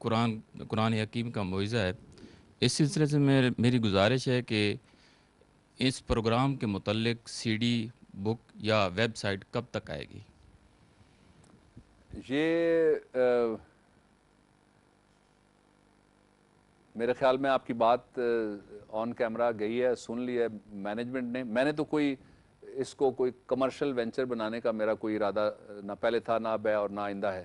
قرآن حکیم کا معجزہ ہے. اس سلسلے سے میری گزارش ہے کہ اس پروگرام کے متعلق سی ڈی بک یا ویب سائٹ کب تک آئے گی؟ یہ میرے خیال میں آپ کی بات آن کیمرہ گئی ہے، سن لی ہے مینجمنٹ نے. میں نے تو اس کو کوئی کمرشل وینچر بنانے کا میرا کوئی ارادہ نہ پہلے تھا، نہ اب ہے اور نہ آئندہ ہے.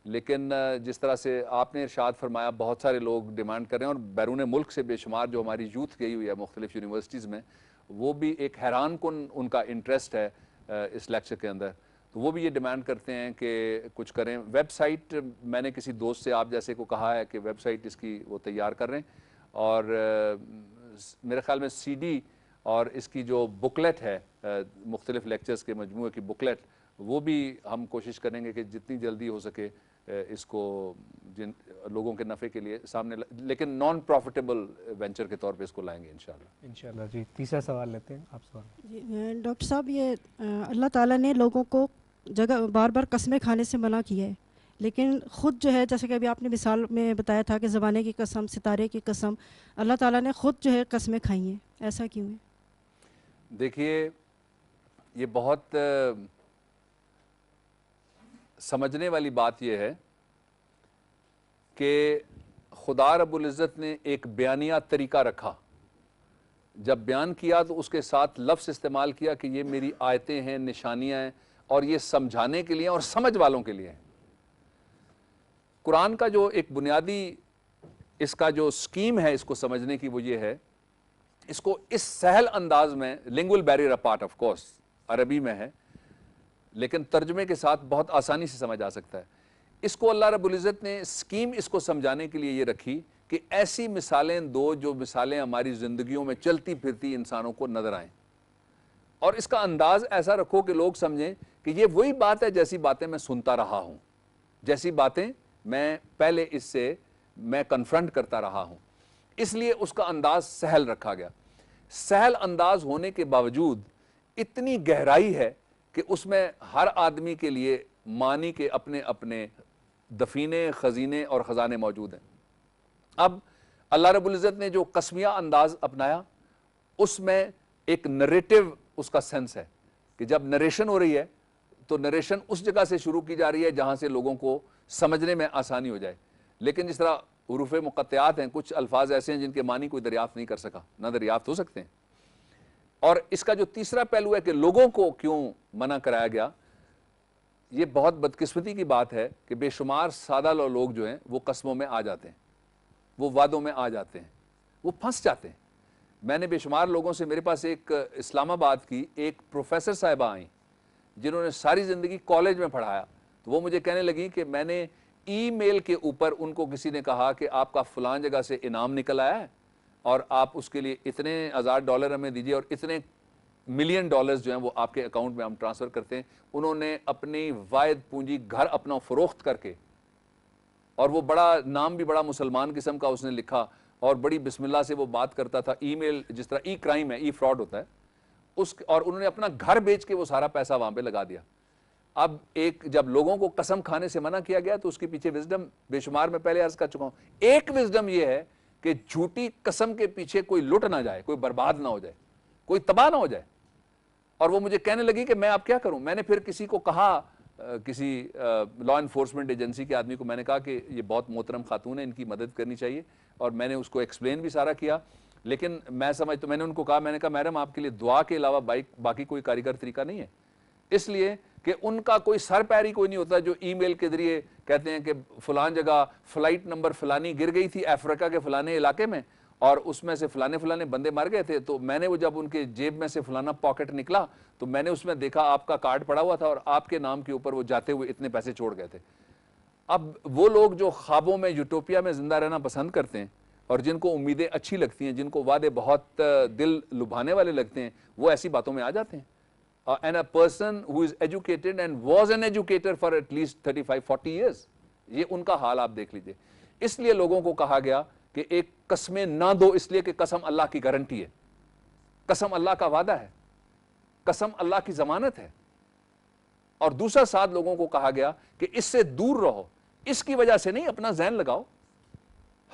لیکن جس طرح سے آپ نے ارشاد فرمایا، بہت سارے لوگ ڈیمانڈ کر رہے ہیں، اور بیرون ملک سے بے شمار جو ہماری یوتھ گئی ہوئی ہے مختلف یونیورسٹیز میں، وہ بھی ایک حیران کن ان کا انٹرسٹ ہے اس لیکچر کے اندر. تو وہ بھی یہ ڈیمانڈ کرتے ہیں کہ کچھ کریں. ویب سائٹ میں نے کسی دوست سے آپ جیسے کو کہا ہے کہ ویب سائٹ اس کی وہ تیار کر رہے ہیں، اور میرے خیال میں سی ڈی اور اس کی جو بکلیٹ ہے مختلف لیکچرز کے مجموعے کی بکلیٹ، وہ بھی ہم کوشش کریں گے کہ جتنی جلدی ہو سکے اس کو جن لوگوں کے نفع کے لیے سامنے لیکن نان پروفیٹیبل وینچر کے طور پہ اس کو لائیں گے انشاءاللہ. انشاءاللہ. جی تیسرا سوال لیتے ہیں آپ. سوال جی ڈاکٹر صاحب، یہ اللہ تعالیٰ نے لوگوں کو بار بار قسمیں کھانے سے منع کیا ہے، لیکن خود جو ہے جیسے کہ ابھی آپ نے مثال میں بتایا تھا کہ زمانے کی قسم، ستارے کی قسم، اللہ تعالیٰ نے خود جو ہے قسمیں کھائی ہیں، ایسا کیوں ہے؟ دیکھیے، یہ بہت سمجھنے والی بات یہ ہے کہ خدا رب العزت نے ایک بیانیہ طریقہ رکھا. جب بیان کیا تو اس کے ساتھ لفظ استعمال کیا کہ یہ میری آیتیں ہیں، نشانیاں ہیں، اور یہ سمجھانے کے لیے اور سمجھ والوں کے لیے ہیں. قرآن کا جو ایک بنیادی اس کا جو سکیم ہے اس کو سمجھنے کی، وہ یہ ہے، اس کو اس سہل انداز میں، lingual barrier apart of course عربی میں ہے، لیکن ترجمے کے ساتھ بہت آسانی سے سمجھ آ سکتا ہے. اس کو اللہ رب العزت نے سکیم اس کو سمجھانے کے لیے یہ رکھی کہ ایسی مثالیں دو جو مثالیں ہماری زندگیوں میں چلتی پھرتی انسانوں کو نظر آئیں، اور اس کا انداز ایسا رکھو کہ لوگ سمجھیں کہ یہ وہی بات ہے جیسی باتیں میں سنتا رہا ہوں، جیسی باتیں میں پہلے اس سے میں کنفرنٹ کرتا رہا ہوں. اس لیے اس کا انداز سہل رکھا گیا. سہل انداز ہونے کے باوجود اتنی گہرائی ہے کہ اس میں ہر آدمی کے لیے معنی کے اپنے اپنے دفینے، خزینے اور خزانے موجود ہیں. اب اللہ رب العزت نے جو قسمیہ انداز اپنایا، اس میں ایک نریٹو اس کا سینس ہے کہ جب نریشن ہو رہی ہے تو نریشن اس جگہ سے شروع کی جا رہی ہے جہاں سے لوگوں کو سمجھنے میں آسانی ہو جائے. لیکن جس طرح حروف مقطعات ہیں، کچھ الفاظ ایسے ہیں جن کے معنی کوئی دریافت نہیں کر سکا، نہ دریافت ہو سکتے ہیں. اور اس کا جو تیسرا پہلو ہے کہ لوگوں کو کیوں منع کرایا گیا، یہ بہت بدقسمتی کی بات ہے کہ بے شمار سادہ لوگ جو ہیں وہ قسموں میں آ جاتے ہیں، وہ وعدوں میں آ جاتے ہیں، وہ پھنس جاتے ہیں. میں نے بے شمار لوگوں سے، میرے پاس ایک اسلام آباد کی ایک پروفیسر صاحبہ آئیں جنہوں نے ساری زندگی کالج میں پڑھایا، تو وہ مجھے کہنے لگیں کہ میں نے ای میل کے اوپر ان کو کسی نے کہا کہ آپ کا فلان جگہ سے انعام نکل آیا ہے اور آپ اس کے لیے اتنے $1000 ہمیں دیجیے اور اتنے $1 ملین جو ہیں وہ آپ کے اکاؤنٹ میں ہم ٹرانسفر کرتے ہیں. انہوں نے اپنی واحد پونجی گھر اپنا فروخت کر کے، اور وہ بڑا نام بھی بڑا مسلمان قسم کا اس نے لکھا اور بڑی بسم اللہ سے وہ بات کرتا تھا. ای میل جس طرح ای کرائم ہے، ای فراڈ ہوتا ہے اس، اور انہوں نے اپنا گھر بیچ کے وہ سارا پیسہ وہاں پہ لگا دیا. اب جب لوگوں کو قسم کھانے سے منع کیا گیا تو اس کے پیچھے وزڈم بے شمار میں پہلے عرض کر چکا ہوں. ایک وزڈم یہ ہے کہ جھوٹی قسم کے پیچھے کوئی لٹ نہ جائے، کوئی برباد نہ ہو جائے، کوئی تباہ نہ ہو جائے. اور وہ مجھے کہنے لگی کہ میں اب کیا کروں. میں نے پھر کسی کو کہا، کسی لا انفورسمنٹ ایجنسی کے آدمی کو میں نے کہا کہ یہ بہت محترم خاتون ہے، ان کی مدد کرنی چاہیے، اور میں نے اس کو ایکسپلین بھی سارا کیا. لیکن میں نے ان کو کہا، میں نے کہا میڈم آپ کے لیے دعا کے علاوہ باقی کوئی کاریگر طریقہ نہیں ہے، اس لیے کہ ان کا کوئی سر پیر ہی کوئی نہیں ہوتا جو ای میل کے ذریعے کہتے ہیں کہ فلان جگہ فلائٹ نمبر فلانی گر گئی تھی افریقہ کے فلانے علاقے میں اور اس میں سے فلانے بندے مر گئے تھے. تو میں نے وہ جب ان کے جیب میں سے فلانا پاکٹ نکلا تو میں نے اس میں دیکھا آپ کا کارڈ پڑا ہوا تھا اور آپ کے نام کے اوپر وہ جاتے ہوئے اتنے پیسے چھوڑ گئے تھے. اب وہ لوگ جو خوابوں میں، یوٹوپیا میں زندہ رہنا پسند کرتے ہیں اور جن کو امیدیں اچھی لگتی ہیں، جن کو وعدے بہت دل لبھانے والے لگتے ہیں، وہ ایسی باتوں میں آ جاتے ہیں. And a person who is educated and was an educator for at least 35-40 years, یہ ان کا حال آپ دیکھ لیجئے. اس لیے لوگوں کو کہا گیا کہ ایک قسمیں نہ دو، اس لیے کہ قسم اللہ کی گارنٹی ہے، قسم اللہ کا وعدہ ہے، قسم اللہ کی ضمانت ہے. اور دوسرا ساتھ لوگوں کو کہا گیا کہ اس سے دور رہو، اس کی وجہ سے نہیں، اپنا ذہن لگاؤ